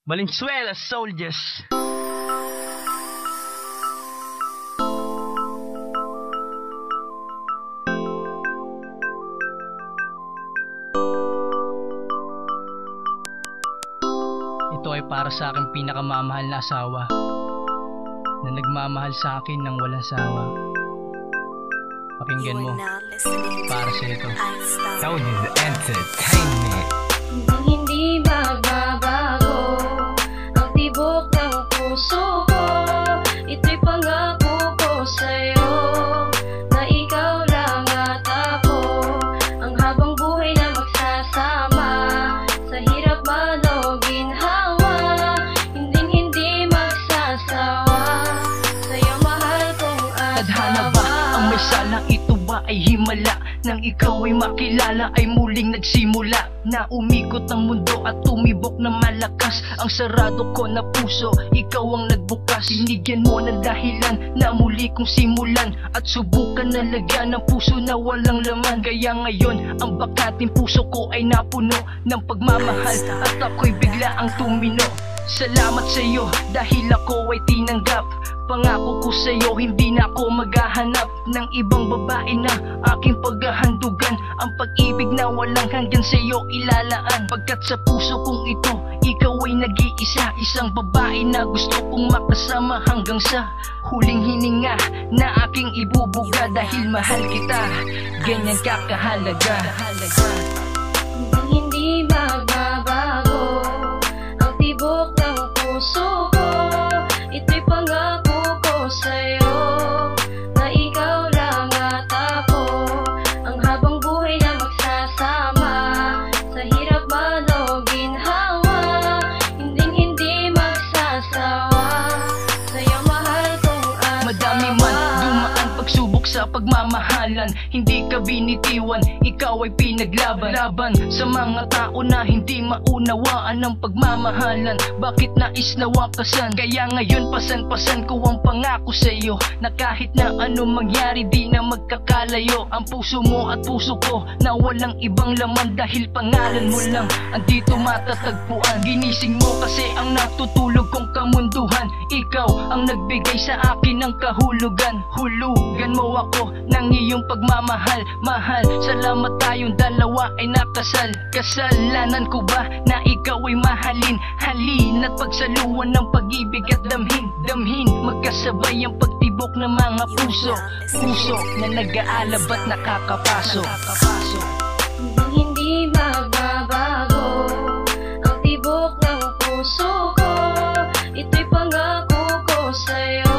Valenzuela Soldiers. Ito ay para sa aking pinakamamahal na asawa na nagmamahal sa akin ng walang sawa. Pakinggan mo, para sa ito. Tony the Entertainment. Hindi magbabago ang tibok ng puso ko. Ito'y pangako ko sa'yo na ikaw lang at ako, ang habang buhay na magsasama, sa hirap man o ginhawa, hindi magsasawa, sa'yo mahal kong asawa. Tadhana ba ang may sala? Ito ba ay himala? Nang ikaw ay makilala ay muling nagsimula na umikot ang mundo at tumibok na malakas ang sarado ko na puso. Ikaw ang nagbukas, binigyan mo ng dahilan na muli kong simulan at subukan na lagyan ng puso na walang laman. Kaya ngayon ang bakating puso ko ay napuno ng pagmamahal at ako'y bigla ang tumino. Salamat sa iyo dahil ako ay tinanggap. Pangako ko sa iyo, hindi na ako maghahanap ng ibang babae na aking paghahandugan. Ang pag-ibig na walang hanggan sa iyo ilalaan, pagkat sa puso kong ito, ikaw ay nag-iisa. Isang babae na gusto kong makasama hanggang sa huling hininga na aking ibubuga. Dahil mahal kita, ganyan ka kahalaga. Hindi magbabago ang tibok ng puso ko. Ito'y pangako ko sa'yo na ikaw lang at ako, ang habang buhay na magsasama, sa hirap man o ginhawa, hindi magsasawa, sa'yo mahal kong asawa. Madami man dumaan pagsubok sa pagmamahalan, hindi ka binitiwan, ikaw ay pinaglaban. Laban sa mga tao na hindi maunawaan ang pagmamahalan. Bakit nais na wakasan? Kaya ngayon pasan-pasan ko ang pangako sa iyo na kahit na anong mangyari di na magkakalayo. Ang puso mo at puso ko na walang ibang laman, dahil pangalan mo lang andito matatagpuan. Ginising mo kasi ang natutulog kong kamunduhan. Ikaw ang nagbigay sa akin ng kahulugan. Hulugan mo ako ng iyong pagmamahal. Mahal, salamat tayong dalawa ay nakasal. Kasalanan ko ba na ikaw ay mahalin? Halin at pagsaluan ng pag-ibig at damhin. Damhin, magkasabay ang pagtibok ng mga puso. Puso na nag-aalab at nakakapasok. Hindi magbabago ang tibok ng puso ko. Ito'y pangako ko sa'yo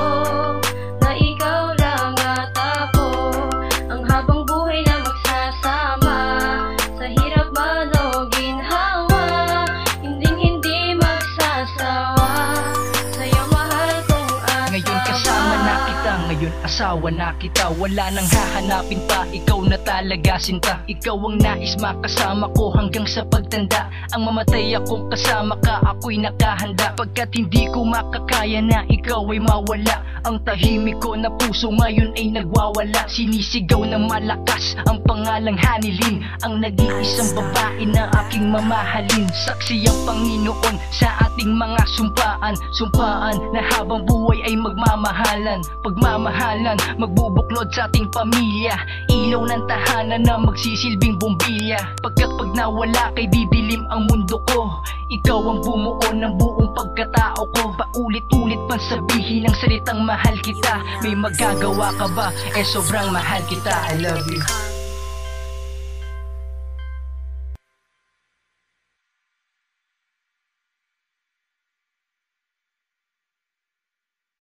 na ikaw lang at ako, ang habang buhay na magsasama, sa hirap man o ginhawa, hindi magsasawa, sa'yo mahal kong asawa. Ngayon kasama na kita, ngayon asawa na kita. Wala nang hahanapin pa, ikaw na talaga sinta. Ikaw ang nais makasama ko hanggang sa pagtanda. Ang mamatay akong kasama ka, ako'y nakahanda. Pagkat hindi ko makakaya na ikaw ay mawala. Ang tahimik ko na puso ngayon ay nagwawala. Sinisigaw ng malakas ang pangalang Hanilin, ang nag-iisang babae na aking mamahalin. Saksi ang Panginoon sa ating mga sumpaan. Sumpaan na habang buhay ay magmamahalan. Pagmamahalan, magbubuklod sa ating pamilya. Ilaw ng tahanan na magsisilbing bombilya. Pagkat pag nawala kay didilim ang mundo ko. Ikaw ang bumuo ng buong pagkatao ko. Paulit-ulit pang sabihin ang salitang mahal kita. May magagawa ka ba? Eh sobrang mahal kita, I love you.